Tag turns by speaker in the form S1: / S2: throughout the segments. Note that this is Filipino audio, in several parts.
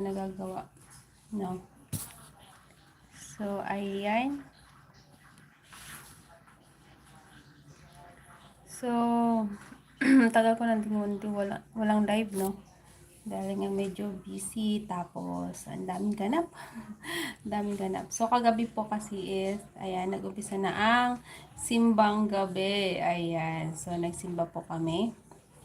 S1: nagagawa, no? So, ayan. So, tagal ko nang munti walang live, no? Dahil nga medyo busy, tapos ang daming ganap. Daming ganap. So, kagabi po kasi is, ayan, nag-umpisa na ang simbang gabi. Ayan. So, nagsimba po kami.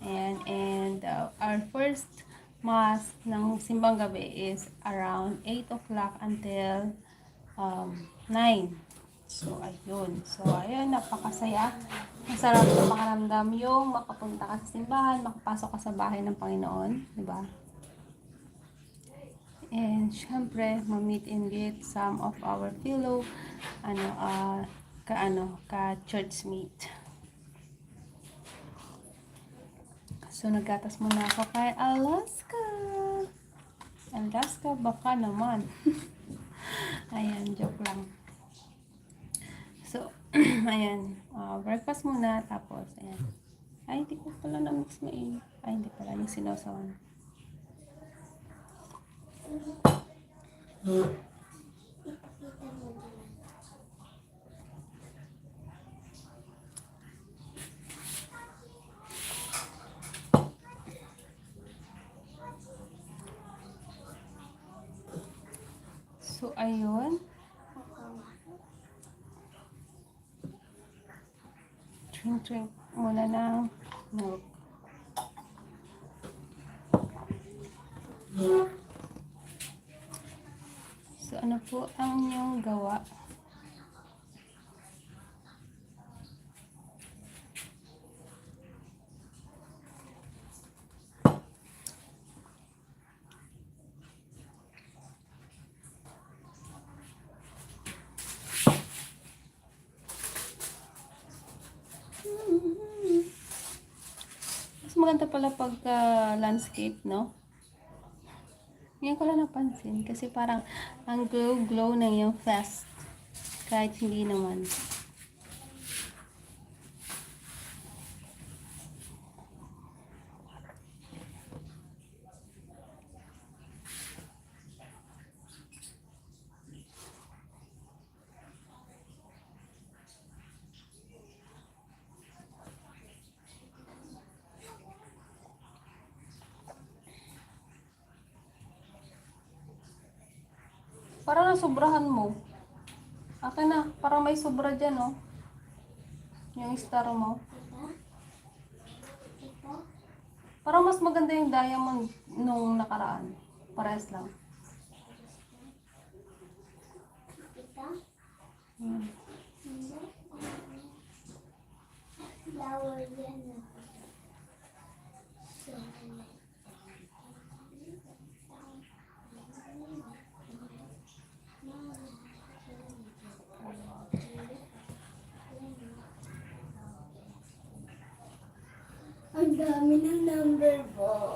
S1: Ayan, and our first mass ng simbang gabi is around 8 o'clock until 9. So, ayun. So, ayun, napakasaya. Masarap na makaramdam yung makapunta ka sa simbahan, makapasok ka sa bahay ng Panginoon, di ba? And, syempre, ma-meet and greet some of our fellow, ka-church mate. So, naggatas muna ako kay Alaska. Alaska, baka naman. Ayan, joke lang. So, ayan, breakfast muna, tapos, ayan. Ay, hindi ko pala na-mix mainit. Ay, hindi pala, yung sinosawan. So, ayun. Drink muna ng milk. So, ano po ang inyong gawa? Mas maganda pala pagka landscape, no? Ngayon ko lang napansin kasi parang ang glow-glow ng yung fest. Kahit hindi naman. Parang nasobrahan mo. Akin na, parang may sobra dyan, oh. Yung star mo. Parang mas maganda yung diamond nung nakaraan. Parehas lang.
S2: Flower yan. Ang dami ng number po.